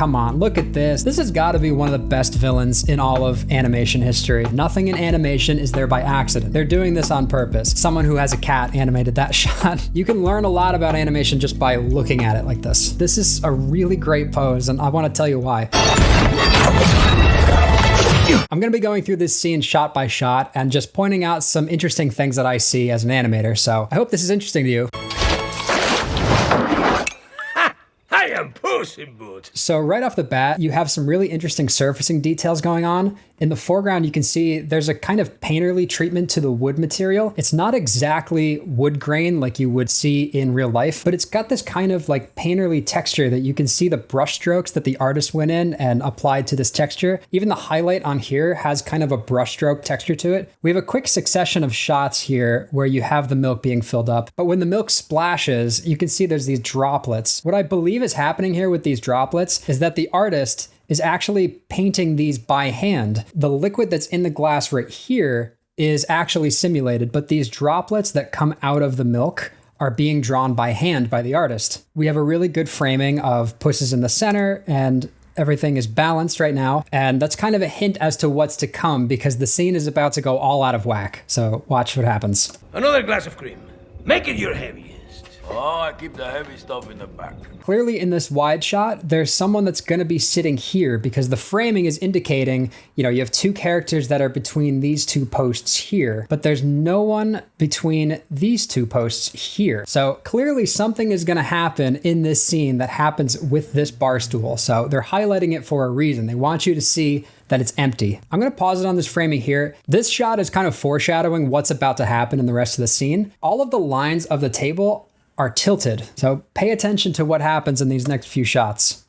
come on, look at this. This has got to be one of the best villains in all of animation history. Nothing in animation is there by accident. They're doing this on purpose. Someone who has a cat animated that shot. You can learn a lot about animation just by looking at it like this. This is a really great pose, and I want to tell you why. I'm going to be going through this scene shot by shot and just pointing out some interesting things that I see as an animator, so I hope this is interesting to you. I am Puss in Boots. So right off the bat, you have some really interesting surfacing details going on. In the foreground, you can see there's a kind of painterly treatment to the wood material. It's not exactly wood grain like you would see in real life, but it's got this kind of like painterly texture that you can see the brush strokes that the artist went in and applied to this texture. Even the highlight on here has kind of a brushstroke texture to it. We have a quick succession of shots here where you have the milk being filled up, but when the milk splashes, you can see there's these droplets. What I believe is happening here with these droplets is that the artist is actually painting these by hand. The liquid that's in the glass right here is actually simulated, but these droplets that come out of the milk are being drawn by hand by the artist. We have a really good framing of Puss is in the center and everything is balanced right now. And that's kind of a hint as to what's to come because the scene is about to go all out of whack. So watch what happens. Another glass of cream. Make it your heaviest. Oh, I keep the heavy stuff in the back. Clearly in this wide shot, there's someone that's going to be sitting here because the framing is indicating, you have two characters that are between these two posts here, but there's no one between these two posts here. So clearly something is going to happen in this scene that happens with this bar stool. So they're highlighting it for a reason. They want you to see that it's empty. I'm going to pause it on this framing here. This shot is kind of foreshadowing what's about to happen in the rest of the scene. All of the lines of the table are tilted. So pay attention to what happens in these next few shots.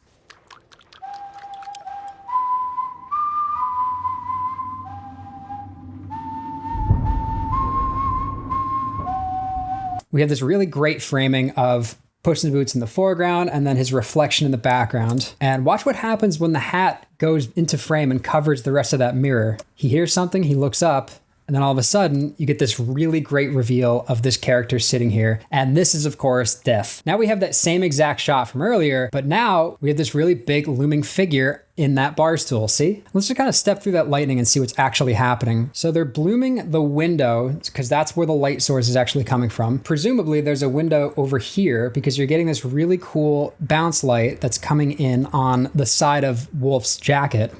We have this really great framing of Puss in Boots in the foreground and then his reflection in the background. And watch what happens when the hat goes into frame and covers the rest of that mirror. He hears something, he looks up, and then all of a sudden, you get this really great reveal of this character sitting here. And this is, of course, Death. Now we have that same exact shot from earlier, but now we have this really big looming figure in that bar stool. See? Let's just kind of step through that lightning and see what's actually happening. So they're blooming the window because that's where the light source is actually coming from. Presumably there's a window over here because you're getting this really cool bounce light that's coming in on the side of Wolf's jacket.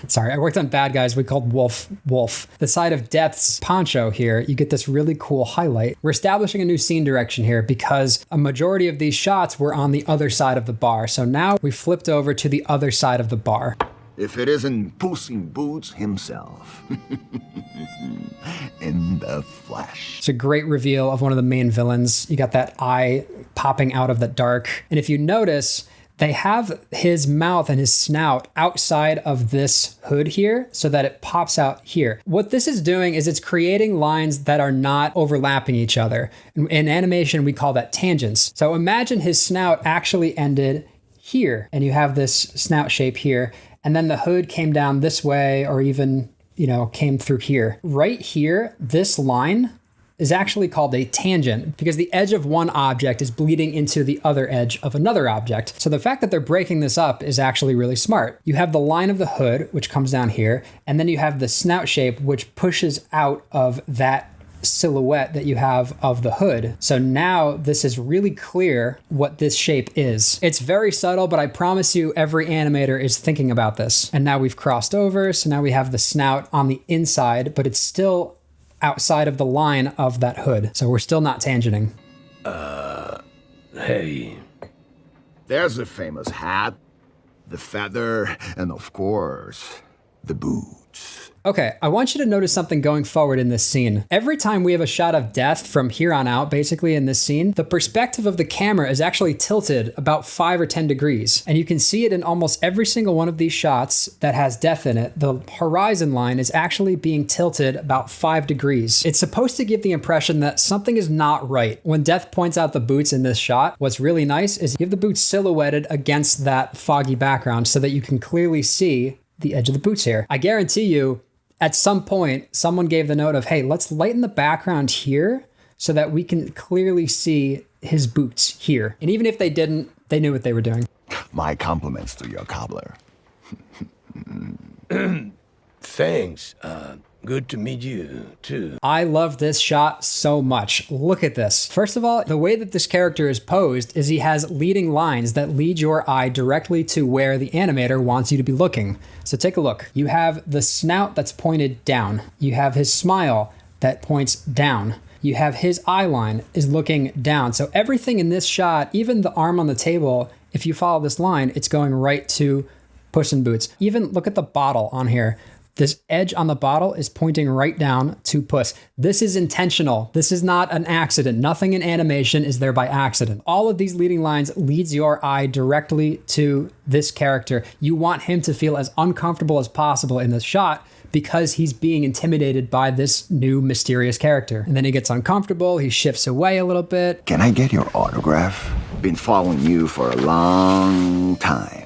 Sorry, I worked on Bad Guys. We called Wolf. The side of Death's poncho here. You get this really cool highlight. We're establishing a new scene direction here because a majority of these shots were on the other side of the bar. So now we flipped over to the other side of the bar. If it isn't Puss in Boots himself. In the flesh. It's a great reveal of one of the main villains. You got that eye popping out of the dark. And if you notice, they have his mouth and his snout outside of this hood here so that it pops out here. What this is doing is it's creating lines that are not overlapping each other. In animation, we call that tangents. So imagine his snout actually ended here, and you have this snout shape here, and then the hood came down this way or even, came through here. Right here, this line is actually called a tangent because the edge of one object is bleeding into the other edge of another object. So the fact that they're breaking this up is actually really smart. You have the line of the hood, which comes down here, and then you have the snout shape, which pushes out of that silhouette that you have of the hood. So now this is really clear what this shape is. It's very subtle, but I promise you every animator is thinking about this. And now we've crossed over, so now we have the snout on the inside, but it's still outside of the line of that hood. So we're still not tangenting. Hey. There's the famous hat, the feather, and of course, the boots. Okay, I want you to notice something going forward in this scene. Every time we have a shot of Death from here on out, basically in this scene, the perspective of the camera is actually tilted about 5 or 10 degrees. And you can see it in almost every single one of these shots that has Death in it. The horizon line is actually being tilted about 5 degrees. It's supposed to give the impression that something is not right. When Death points out the boots in this shot, what's really nice is you have the boots silhouetted against that foggy background so that you can clearly see the edge of the boots here. I guarantee you, at some point, someone gave the note of, hey, let's lighten the background here so that we can clearly see his boots here. And even if they didn't, they knew what they were doing. My compliments to your cobbler. Thanks. Good to meet you, too. I love this shot so much. Look at this. First of all, the way that this character is posed is he has leading lines that lead your eye directly to where the animator wants you to be looking. So take a look. You have the snout that's pointed down. You have his smile that points down. You have his eye line is looking down. So everything in this shot, even the arm on the table, if you follow this line, it's going right to Puss in Boots. Even look at the bottle on here. This edge on the bottle is pointing right down to Puss. This is intentional. This is not an accident. Nothing in animation is there by accident. All of these leading lines leads your eye directly to this character. You want him to feel as uncomfortable as possible in this shot because he's being intimidated by this new mysterious character. And then he gets uncomfortable, he shifts away a little bit. Can I get your autograph? Been following you for a long time.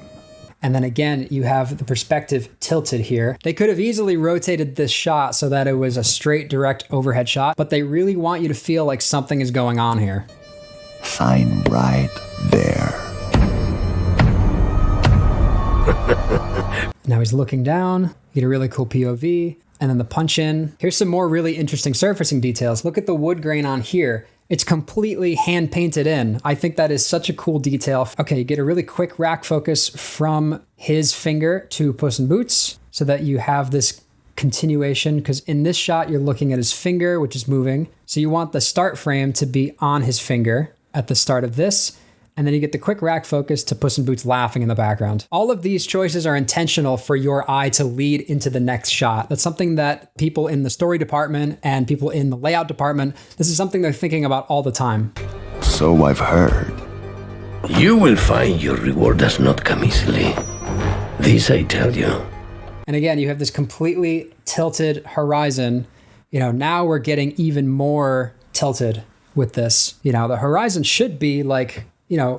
And then again, you have the perspective tilted here. They could have easily rotated this shot so that it was a straight, direct overhead shot, but they really want you to feel like something is going on here. Sign right there. Now he's looking down. You get a really cool POV. And then the punch in. Here's some more really interesting surfacing details. Look at the wood grain on here. It's completely hand painted in. I think that is such a cool detail. Okay, you get a really quick rack focus from his finger to Puss in Boots so that you have this continuation, because in this shot, you're looking at his finger, which is moving. So you want the start frame to be on his finger at the start of this. And then you get the quick rack focus to Puss in Boots laughing in the background. All of these choices are intentional for your eye to lead into the next shot. That's something that people in the story department and people in the layout department, this is something they're thinking about all the time. So I've heard. You will find your reward does not come easily. This I tell you. And again, you have this completely tilted horizon. You know, now we're getting even more tilted with this. You know, the horizon should be like,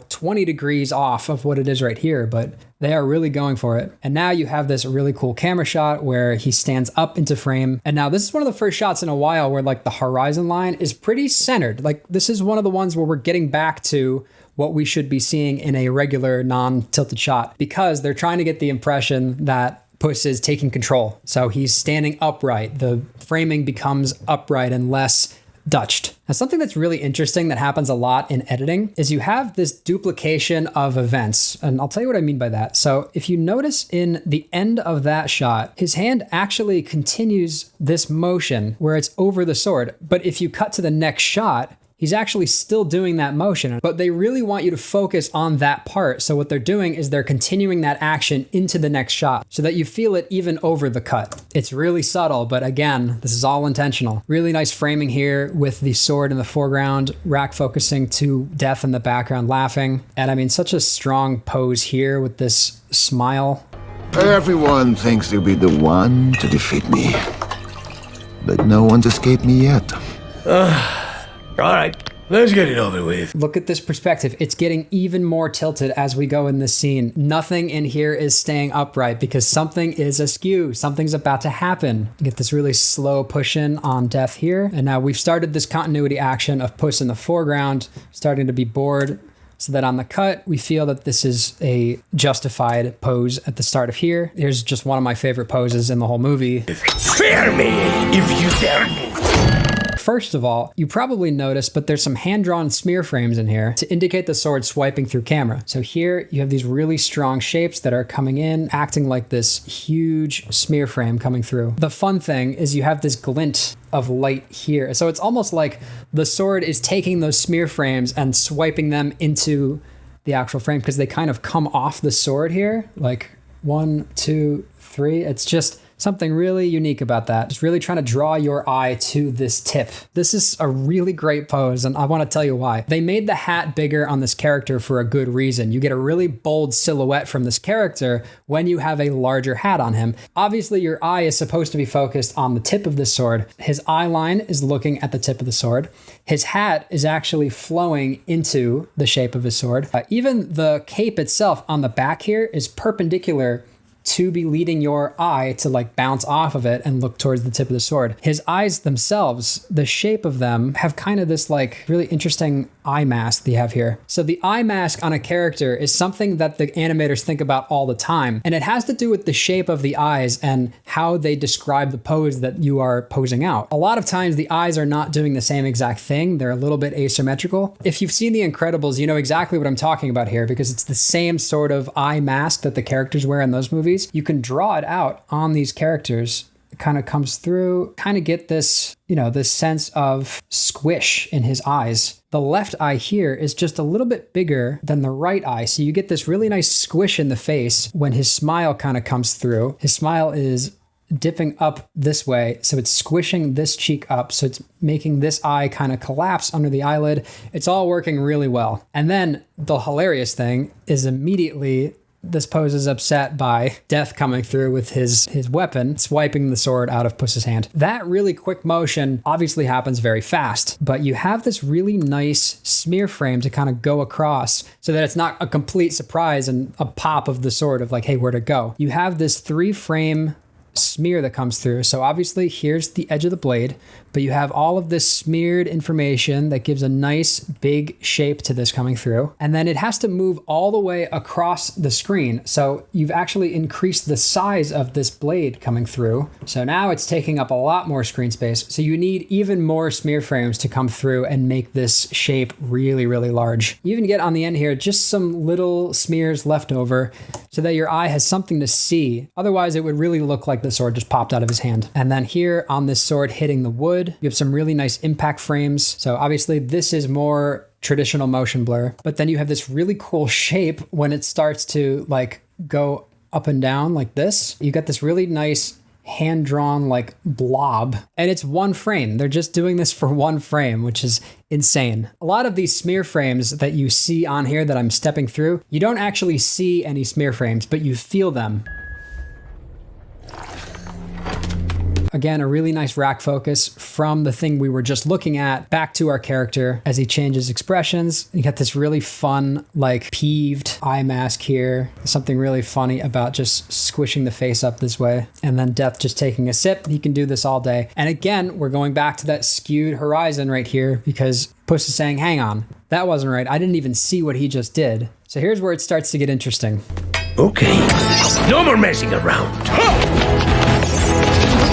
20 degrees off of what it is right here, but they are really going for it. And now you have this really cool camera shot where he stands up into frame. And now this is one of the first shots in a while where like the horizon line is pretty centered. Like this is one of the ones where we're getting back to what we should be seeing in a regular non-tilted shot, because they're trying to get the impression that Puss is taking control. So he's standing upright. The framing becomes upright and less Dutched. Now, something that's really interesting that happens a lot in editing is you have this duplication of events. And I'll tell you what I mean by that. So if you notice in the end of that shot, his hand actually continues this motion where it's over the sword. But if you cut to the next shot, he's actually still doing that motion, but they really want you to focus on that part. So what they're doing is they're continuing that action into the next shot so that you feel it even over the cut. It's really subtle, but again, this is all intentional. Really nice framing here with the sword in the foreground, rack focusing to Death in the background laughing. And I mean, such a strong pose here with this smile. Everyone thinks they'll be the one to defeat me. But no one's escaped me yet. All right, let's get it over with. Look at this perspective. It's getting even more tilted as we go in this scene. Nothing in here is staying upright because something is askew. Something's about to happen. You get this really slow push in on Death here. And now we've started this continuity action of Puss in the foreground, starting to be bored. So that on the cut, we feel that this is a justified pose at the start of here. Here's just one of my favorite poses in the whole movie. Fear me if you dare me. First of all, you probably noticed, but there's some hand-drawn smear frames in here to indicate the sword swiping through camera. So here you have these really strong shapes that are coming in, acting like this huge smear frame coming through. The fun thing is you have this glint of light here. So it's almost like the sword is taking those smear frames and swiping them into the actual frame because they kind of come off the sword here. Like 1, 2, 3. It's just something really unique about that. Just really trying to draw your eye to this tip. This is a really great pose, and I want to tell you why. They made the hat bigger on this character for a good reason. You get a really bold silhouette from this character when you have a larger hat on him. Obviously, your eye is supposed to be focused on the tip of the sword. His eye line is looking at the tip of the sword. His hat is actually flowing into the shape of his sword. Even the cape itself on the back here is perpendicular to be leading your eye to like bounce off of it and look towards the tip of the sword. His eyes themselves, the shape of them have kind of this like really interesting eye mask that you have here. So the eye mask on a character is something that the animators think about all the time. And it has to do with the shape of the eyes and how they describe the pose that you are posing out. A lot of times the eyes are not doing the same exact thing. They're a little bit asymmetrical. If you've seen The Incredibles, you know exactly what I'm talking about here because it's the same sort of eye mask that the characters wear in those movies. You can draw it out on these characters. It kind of comes through, kind of get this, you know, this sense of squish in his eyes. The left eye here is just a little bit bigger than the right eye. So you get this really nice squish in the face when his smile kind of comes through. His smile is dipping up this way. So it's squishing this cheek up. So it's making this eye kind of collapse under the eyelid. It's all working really well. And then the hilarious thing is immediately this pose is upset by Death coming through with his weapon, swiping the sword out of Puss's hand. That really quick motion obviously happens very fast, but you have this really nice smear frame to kind of go across so that it's not a complete surprise and a pop of the sword of like, hey, where'd it go? You have this 3-frame smear that comes through. So obviously here's the edge of the blade, but you have all of this smeared information that gives a nice big shape to this coming through. And then it has to move all the way across the screen. So you've actually increased the size of this blade coming through. So now it's taking up a lot more screen space. So you need even more smear frames to come through and make this shape really, really large. You even get on the end here, just some little smears left over so that your eye has something to see. Otherwise it would really look like the sword just popped out of his hand. And then here on this sword hitting the wood, you have some really nice impact frames. So obviously this is more traditional motion blur, but then you have this really cool shape when it starts to like go up and down like this. You got this really nice hand-drawn like blob, and it's 1 frame. They're just doing this for 1 frame, which is insane. A lot of these smear frames that you see on here that I'm stepping through, you don't actually see any smear frames, but you feel them. Again, a really nice rack focus from the thing we were just looking at back to our character as he changes expressions. You got this really fun, like peeved eye mask here. Something really funny about just squishing the face up this way. And then Death just taking a sip. He can do this all day. And again, we're going back to that skewed horizon right here because Puss is saying, hang on, that wasn't right. I didn't even see what he just did. So here's where it starts to get interesting. Okay, no more messing around.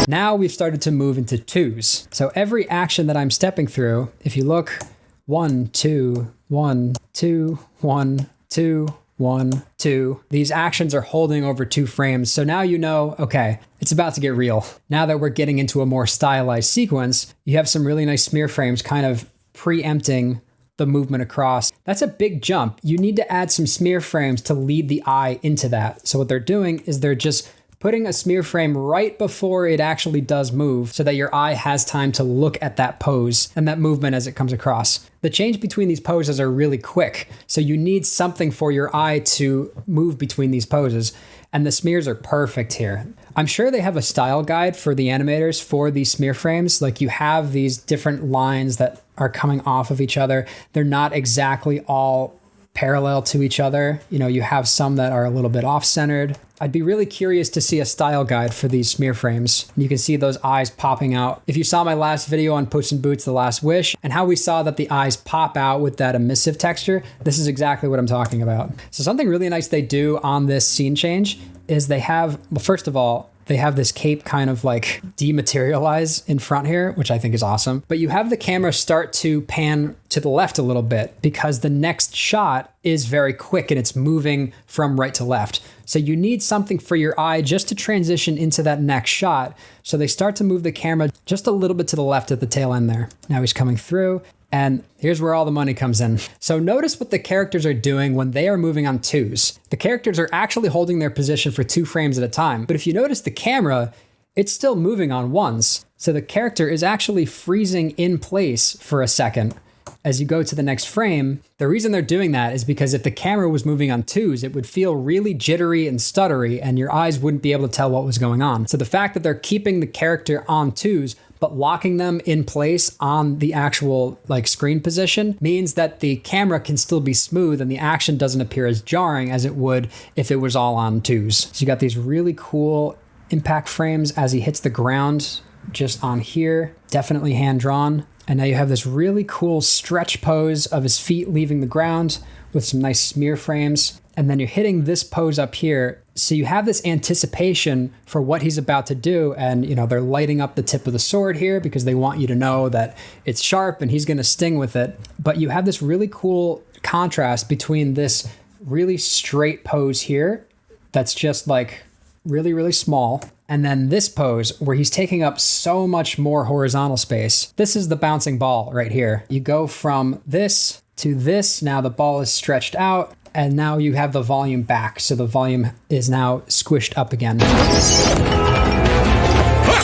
Now we've started to move into 2s. So every action that I'm stepping through, if you look, 1, 2, 1, 2, 1, 2, 1, 2. These actions are holding over 2 frames. So now you know, okay, it's about to get real. Now that we're getting into a more stylized sequence, you have some really nice smear frames kind of preempting the movement across. That's a big jump. You need to add some smear frames to lead the eye into that. So what they're doing is they're just putting a smear frame right before it actually does move so that your eye has time to look at that pose and that movement as it comes across. The change between these poses are really quick, so you need something for your eye to move between these poses, and the smears are perfect here. I'm sure they have a style guide for the animators for these smear frames. Like you have these different lines that are coming off of each other. They're not exactly all parallel to each other. You know, you have some that are a little bit off-centered. I'd be really curious to see a style guide for these smear frames. You can see those eyes popping out. If you saw my last video on Puss in Boots: The Last Wish and how we saw that the eyes pop out with that emissive texture, this is exactly what I'm talking about. So something really nice they do on this scene change is they have, well, first of all, they have this cape kind of like dematerialize in front here, which I think is awesome. But you have the camera start to pan to the left a little bit because the next shot is very quick and it's moving from right to left. So you need something for your eye just to transition into that next shot. So they start to move the camera just a little bit to the left at the tail end there. Now he's coming through. And here's where all the money comes in. So notice what the characters are doing when they are moving on 2s. The characters are actually holding their position for 2 frames at a time. But if you notice the camera, it's still moving on 1s. So the character is actually freezing in place for a second. as you go to the next frame, the reason they're doing that is because if the camera was moving on twos, it would feel really jittery and stuttery and your eyes wouldn't be able to tell what was going on. So the fact that they're keeping the character on twos, but locking them in place on the actual like screen position means that the camera can still be smooth and the action doesn't appear as jarring as it would if it was all on twos. So you got these really cool impact frames as he hits the ground just on here, definitely hand drawn. And now you have this really cool stretch pose of his feet leaving the ground with some nice smear frames. And then you're hitting this pose up here. So you have this anticipation for what he's about to do. And, you know, they're lighting up the tip of the sword here because they want you to know that it's sharp and he's going to sting with it. But you have this really cool contrast between this really straight pose here that's just like really, really small. And then this pose where he's taking up so much more horizontal space. This is the bouncing ball right here. You go from this to this. Now the ball is stretched out. And now you have the volume back. So the volume is now squished up again.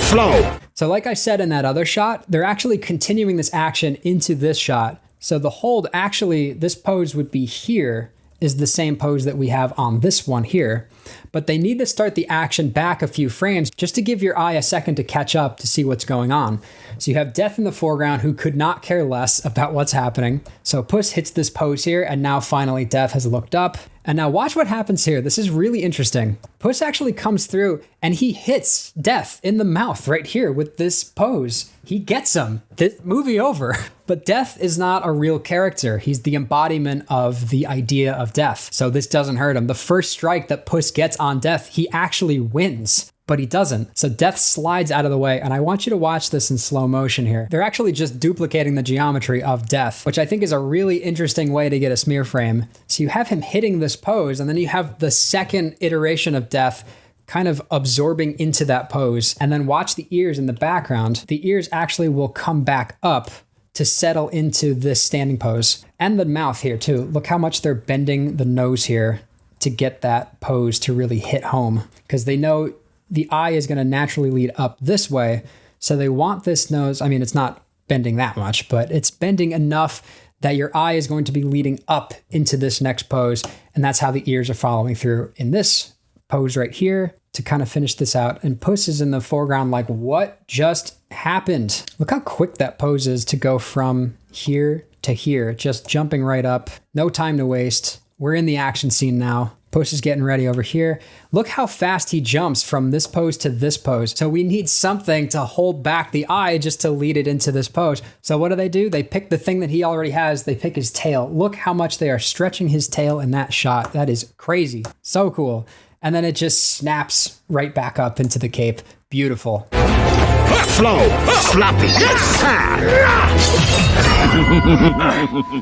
Flow! So like I said in that other shot, they're actually continuing this action into this shot. So the hold, actually, this pose would be here, is the same pose that we have on this one here. But they need to start the action back a few frames just to give your eye a second to catch up to see what's going on. So you have Death in the foreground who could not care less about what's happening. So Puss hits this pose here and now finally Death has looked up. And now watch what happens here. This is really interesting. Puss actually comes through and he hits Death in the mouth right here with this pose. He gets him. This movie over. But Death is not a real character. He's the embodiment of the idea of death. So this doesn't hurt him. The first strike that Puss gets on Death, he actually wins. But he doesn't. So Death slides out of the way, and I want you to watch this in slow motion here. They're actually just duplicating the geometry of Death, which I think is a really interesting way to get a smear frame. So you have him hitting this pose, and then you have the second iteration of Death kind of absorbing into that pose. And then watch the ears in the background. The ears actually will come back up to settle into this standing pose. And the mouth here too. Look how much they're bending the nose here to get that pose to really hit home, because they know the eye is going to naturally lead up this way. So they want this nose. I mean, it's not bending that much, but it's bending enough that your eye is going to be leading up into this next pose. And that's how the ears are following through in this pose right here to kind of finish this out. And Puss is in the foreground like, what just happened? Look how quick that pose is to go from here to here, just jumping right up. No time to waste. We're in the action scene now. Puss is getting ready over here. Look how fast he jumps from this pose to this pose. So we need something to hold back the eye just to lead it into this pose. So what do? They pick the thing that he already has. They pick his tail. Look how much they are stretching his tail in that shot. That is crazy. So cool. And then it just snaps right back up into the cape. Beautiful. Flow! Floppy!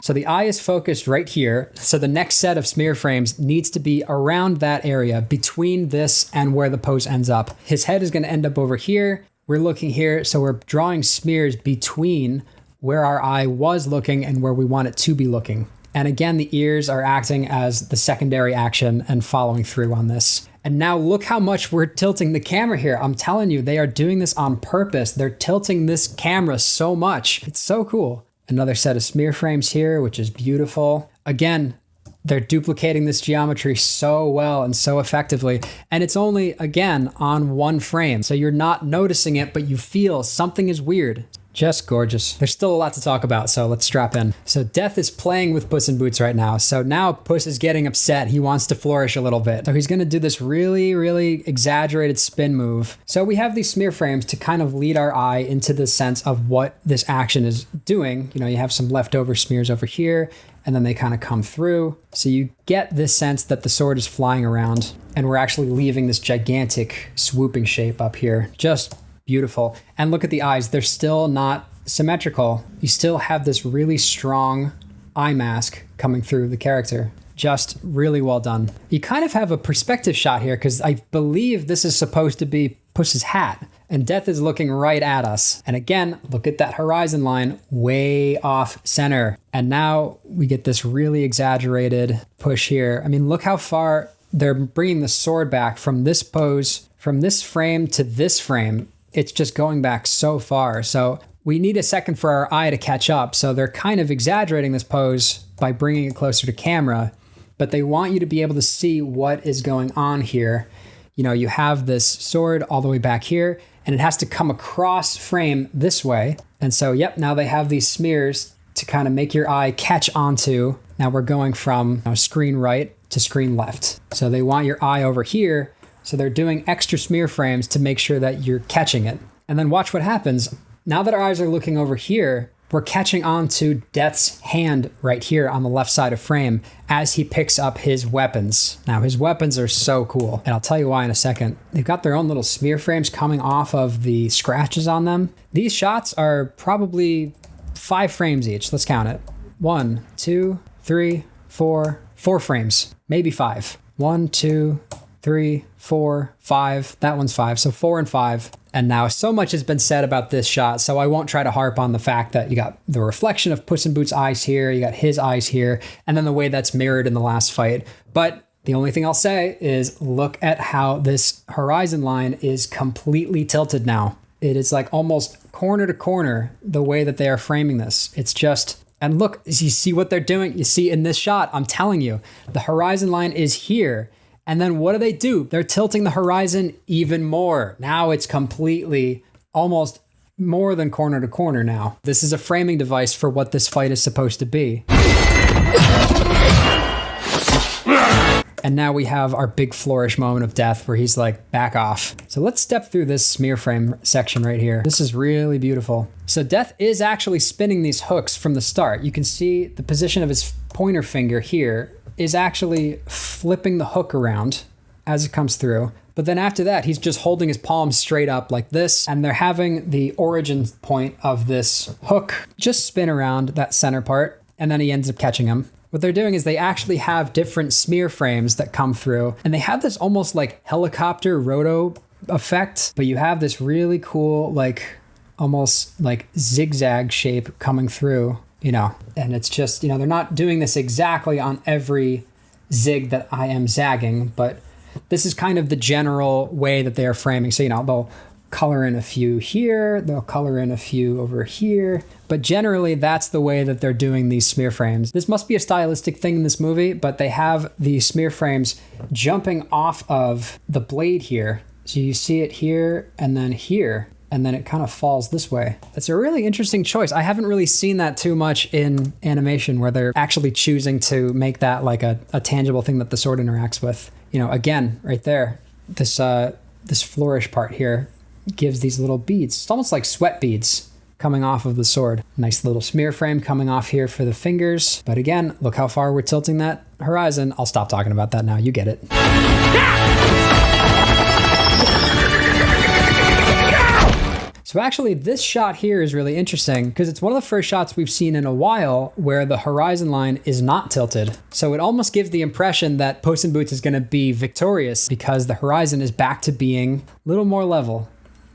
So the eye is focused right here. So the next set of smear frames needs to be around that area between this and where the pose ends up. His head is going to end up over here. We're looking here. So we're drawing smears between where our eye was looking and where we want it to be looking. And again, the ears are acting as the secondary action and following through on this. And now look how much we're tilting the camera here. I'm telling you, they are doing this on purpose. They're tilting this camera so much. It's so cool. Another set of smear frames here, which is beautiful. Again, they're duplicating this geometry so well and so effectively. And it's only, again, on one frame. So you're not noticing it, but you feel something is weird. Just gorgeous. There's still a lot to talk about, so let's strap in. So Death is playing with Puss in Boots right now. So now Puss is getting upset. He wants to flourish a little bit. So he's going to do this really, really exaggerated spin move. So we have these smear frames to kind of lead our eye into the sense of what this action is doing. You know, you have some leftover smears over here, and then they kind of come through. So you get this sense that the sword is flying around, and we're actually leaving this gigantic swooping shape up here. Just beautiful. And look at the eyes. They're still not symmetrical. You still have this really strong eye mask coming through the character. Just really well done. You kind of have a perspective shot here because I believe this is supposed to be Puss's hat. And Death is looking right at us. And again, look at that horizon line way off center. And now we get this really exaggerated push here. I mean, look how far they're bringing the sword back from this pose, from this frame to this frame. It's just going back so far. So we need a second for our eye to catch up. So they're kind of exaggerating this pose by bringing it closer to camera, but they want you to be able to see what is going on here. You know, you have this sword all the way back here, and it has to come across frame this way. And so, yep, now they have these smears to kind of make your eye catch onto. Now we're going from screen right to screen left. So they want your eye over here. So they're doing extra smear frames to make sure that you're catching it. And then watch what happens. Now that our eyes are looking over here, we're catching on to Death's hand right here on the left side of frame as he picks up his weapons. Now his weapons are so cool, and I'll tell you why in a second. They've got their own little smear frames coming off of the scratches on them. These shots are probably 5 frames each. Let's count it. 1, 2, 3, 4 frames, maybe 5. 1, 2, 3, 4, 5. That one's 5. So 4 and 5. And now so much has been said about this shot, so I won't try to harp on the fact that you got the reflection of Puss in Boots' eyes here, you got his eyes here, and then the way that's mirrored in the last fight. But the only thing I'll say is look at how this horizon line is completely tilted now. It is like almost corner to corner the way that they are framing this. It's just, and look, you see what they're doing? You see in this shot, I'm telling you, the horizon line is here. And then what do? They're tilting the horizon even more. Now it's completely, almost more than corner to corner now. This is a framing device for what this fight is supposed to be. And now we have our big flourish moment of Death where he's like, back off. So let's step through this smear frame section right here. This is really beautiful. So Death is actually spinning these hooks from the start. You can see the position of his pointer finger here is actually flipping the hook around as it comes through. But then after that, he's just holding his palm straight up like this. And they're having the origin point of this hook just spin around that center part. And then he ends up catching him. What they're doing is they actually have different smear frames that come through. And they have this almost like helicopter roto effect. But you have this really cool, like almost like zigzag shape coming through. You know, and it's just, you know, they're not doing this exactly on every zig that I am zagging, but this is kind of the general way that they are framing. So, you know, they'll color in a few here, they'll color in a few over here, but generally that's the way that they're doing these smear frames. This must be a stylistic thing in this movie, but they have the smear frames jumping off of the blade here. So you see it here and then here. And then it kind of falls this way. It's a really interesting choice. I haven't really seen that too much in animation where they're actually choosing to make that like a tangible thing that the sword interacts with. You know, again, right there, this flourish part here gives these little beads. It's almost like sweat beads coming off of the sword. Nice little smear frame coming off here for the fingers. But again, look how far we're tilting that horizon. I'll stop talking about that now. You get it. So actually, this shot here is really interesting because it's one of the first shots we've seen in a while where the horizon line is not tilted. So it almost gives the impression that Puss in Boots is going to be victorious because the horizon is back to being a little more level.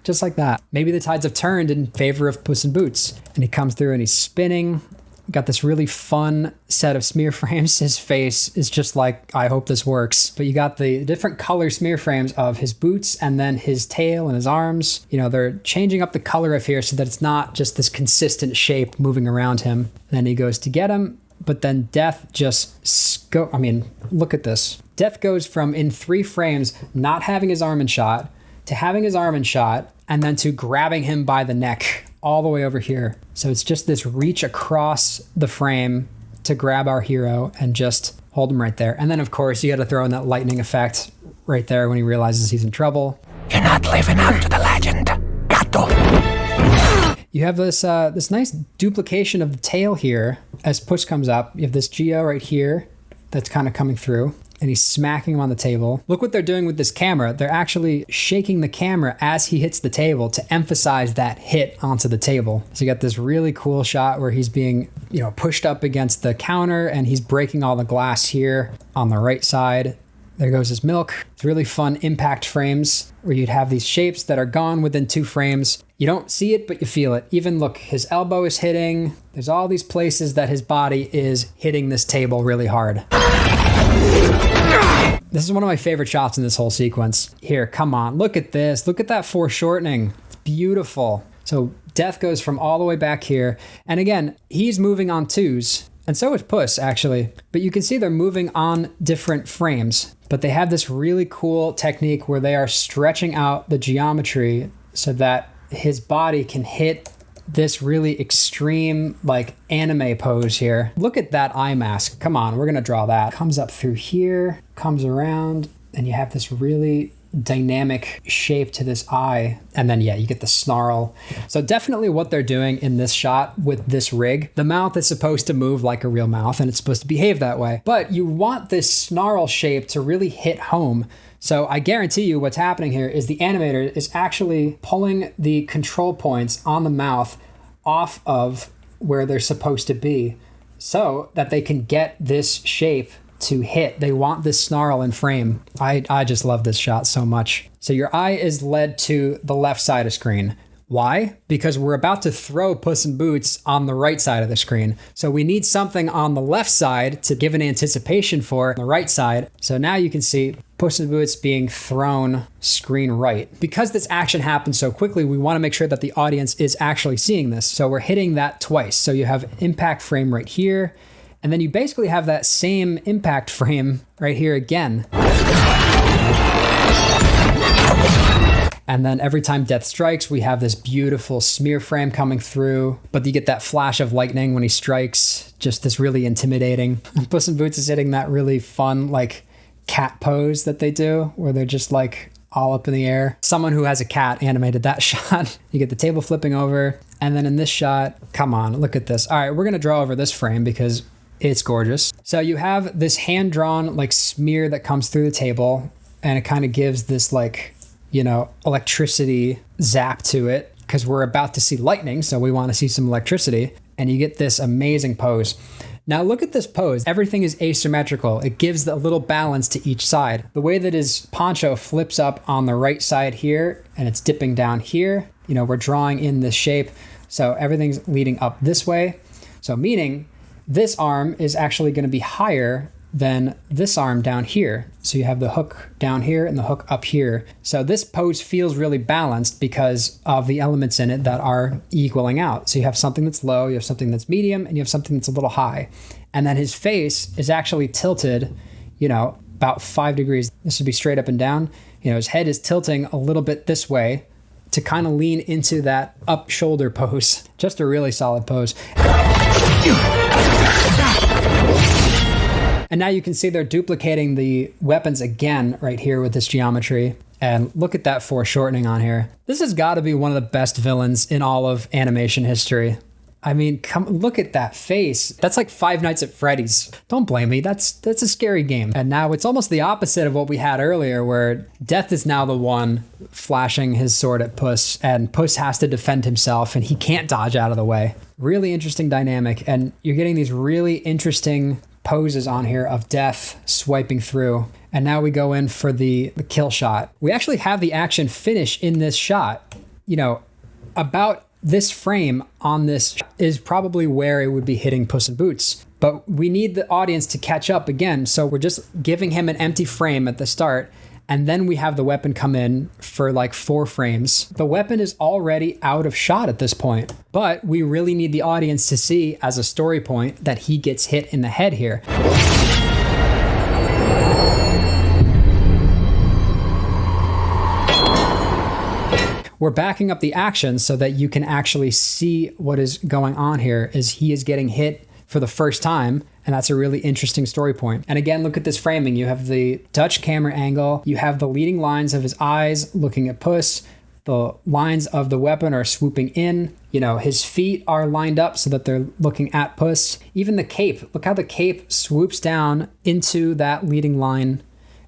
Just like that. Maybe the tides have turned in favor of Puss in Boots. And he comes through and he's spinning. Got this really fun set of smear frames. His face is just like, I hope this works. But you got the different color smear frames of his boots and then his tail and his arms. You know, they're changing up the color of here so that it's not just this consistent shape moving around him. Then he goes to get him, but then Death just look at this. Death goes from in 3 frames not having his arm in shot to having his arm in shot and then to grabbing him by the neck all the way over here. So it's just this reach across the frame to grab our hero and just hold him right there. And then of course you got to throw in that lightning effect right there when he realizes he's in trouble. You're not living up to the legend, Gato. You have this this nice duplication of the tail here as Puss comes up. You have this Geo right here that's kind of coming through. And he's smacking him on the table. Look what they're doing with this camera. They're actually shaking the camera as he hits the table to emphasize that hit onto the table. So you got this really cool shot where he's being, you know, pushed up against the counter and he's breaking all the glass here on the right side. There goes his milk. It's really fun impact frames where you'd have these shapes that are gone within 2 frames. You don't see it, but you feel it. Even look, his elbow is hitting. There's all these places that his body is hitting this table really hard. This is one of my favorite shots in this whole sequence. Here, come on, look at this. Look at that foreshortening. It's beautiful. So Death goes from all the way back here. And again, he's moving on twos. And so is Puss, actually. But you can see they're moving on different frames. But they have this really cool technique where they are stretching out the geometry so that his body can hit this really extreme, like, anime pose here. Look at that eye mask. Come on, we're going to draw that. Comes up through here, comes around, and you have this really dynamic shape to this eye. And then, yeah, you get the snarl. So definitely what they're doing in this shot with this rig, the mouth is supposed to move like a real mouth and it's supposed to behave that way. But you want this snarl shape to really hit home. So I guarantee you what's happening here is the animator is actually pulling the control points on the mouth off of where they're supposed to be so that they can get this shape to hit. They want this snarl in frame. I just love this shot so much. So your eye is led to the left side of screen. Why? Because we're about to throw Puss in Boots on the right side of the screen. So we need something on the left side to give an anticipation for the right side. So now you can see Puss in Boots being thrown screen right. Because this action happens so quickly, we want to make sure that the audience is actually seeing this. So we're hitting that twice. So you have impact frame right here. And then you basically have that same impact frame right here again. And then every time Death strikes, we have this beautiful smear frame coming through. But you get that flash of lightning when he strikes, just this really intimidating. Puss in Boots is hitting that really fun, like, cat pose that they do, where they're just like all up in the air. Someone who has a cat animated that shot. You get the table flipping over. And then in this shot, come on, look at this. All right, we're going to draw over this frame because it's gorgeous. So you have this hand-drawn like smear that comes through the table, and it kind of gives this, like, you know, electricity zap to it because we're about to see lightning, so we want to see some electricity. And you get this amazing pose. Now look at this pose. Everything is asymmetrical. It gives a little balance to each side. The way that his poncho flips up on the right side here and it's dipping down here, you know, we're drawing in this shape. So everything's leading up this way. So meaning this arm is actually going to be higher than this arm down here. So you have the hook down here and the hook up here. So this pose feels really balanced because of the elements in it that are equaling out. So you have something that's low, you have something that's medium, and you have something that's a little high. And then his face is actually tilted, you know, about 5 degrees. This would be straight up and down. You know, his head is tilting a little bit this way to kind of lean into that up shoulder pose. Just a really solid pose. And now you can see they're duplicating the weapons again right here with this geometry. And look at that foreshortening on here. This has got to be one of the best villains in all of animation history. I mean, look at that face. That's like Five Nights at Freddy's. Don't blame me. That's a scary game. And now it's almost the opposite of what we had earlier, where Death is now the one flashing his sword at Puss, and Puss has to defend himself, and he can't dodge out of the way. Really interesting dynamic. And you're getting these really interesting poses on here of Death swiping through. And now we go in for the kill shot. We actually have the action finish in this shot. You know, about this frame on this is probably where it would be hitting Puss in Boots. But we need the audience to catch up again. So we're just giving him an empty frame at the start. And then we have the weapon come in for like 4 frames. The weapon is already out of shot at this point. But we really need the audience to see as a story point that he gets hit in the head here. We're backing up the action so that you can actually see what is going on here as he is getting hit for the first time. And that's a really interesting story point. And again, look at this framing. You have the Dutch camera angle. You have the leading lines of his eyes looking at Puss. The lines of the weapon are swooping in. You know, his feet are lined up so that they're looking at Puss. Even the cape. Look how the cape swoops down into that leading line.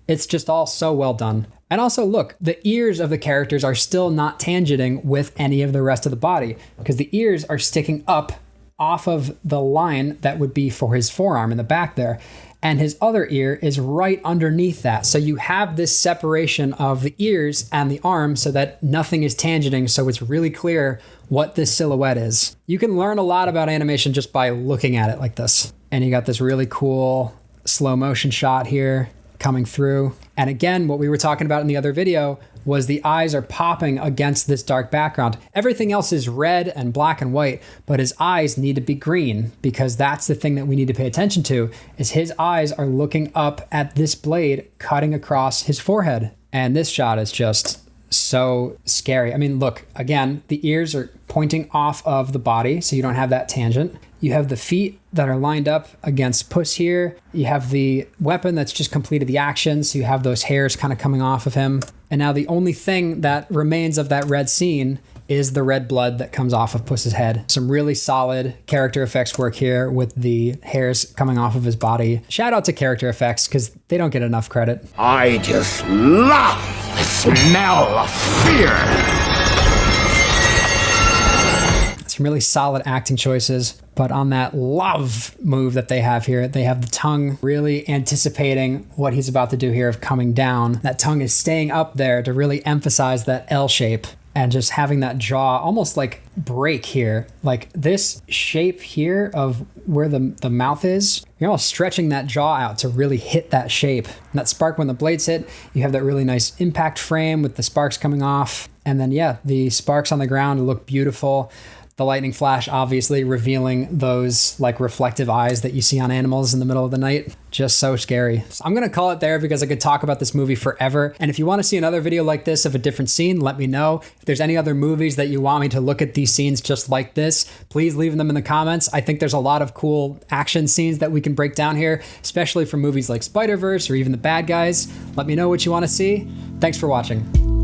It's just all so well done. And also, look, the ears of the characters are still not tangenting with any of the rest of the body because the ears are sticking up off of the line that would be for his forearm in the back there. And his other ear is right underneath that. So you have this separation of the ears and the arm so that nothing is tangenting. So it's really clear what this silhouette is. You can learn a lot about animation just by looking at it like this. And you got this really cool slow motion shot here coming through. And again, what we were talking about in the other video was the eyes are popping against this dark background. Everything else is red and black and white, but his eyes need to be green, because that's the thing that we need to pay attention to, is his eyes are looking up at this blade cutting across his forehead. And this shot is just so scary. I mean, look, again, the ears are pointing off of the body, so you don't have that tangent. You have the feet that are lined up against Puss here. You have the weapon that's just completed the action, so you have those hairs kind of coming off of him. And now the only thing that remains of that red scene is the red blood that comes off of Puss's head. Some really solid character effects work here with the hairs coming off of his body. Shout out to character effects, because they don't get enough credit. I just love the smell of fear. Some really solid acting choices. But on that love move that they have here, they have the tongue really anticipating what he's about to do here of coming down. That tongue is staying up there to really emphasize that L shape, and just having that jaw almost like break here. Like this shape here of where the mouth is, you're almost stretching that jaw out to really hit that shape. And that spark, when the blades hit, you have that really nice impact frame with the sparks coming off. And then, yeah, the sparks on the ground look beautiful. The lightning flash obviously revealing those like reflective eyes that you see on animals in the middle of the night. Just so scary. So I'm going to call it there, because I could talk about this movie forever. And if you want to see another video like this of a different scene, let me know. If there's any other movies that you want me to look at these scenes just like this, please leave them in the comments. I think there's a lot of cool action scenes that we can break down here, especially for movies like Spider-Verse or even The Bad Guys. Let me know what you want to see. Thanks for watching.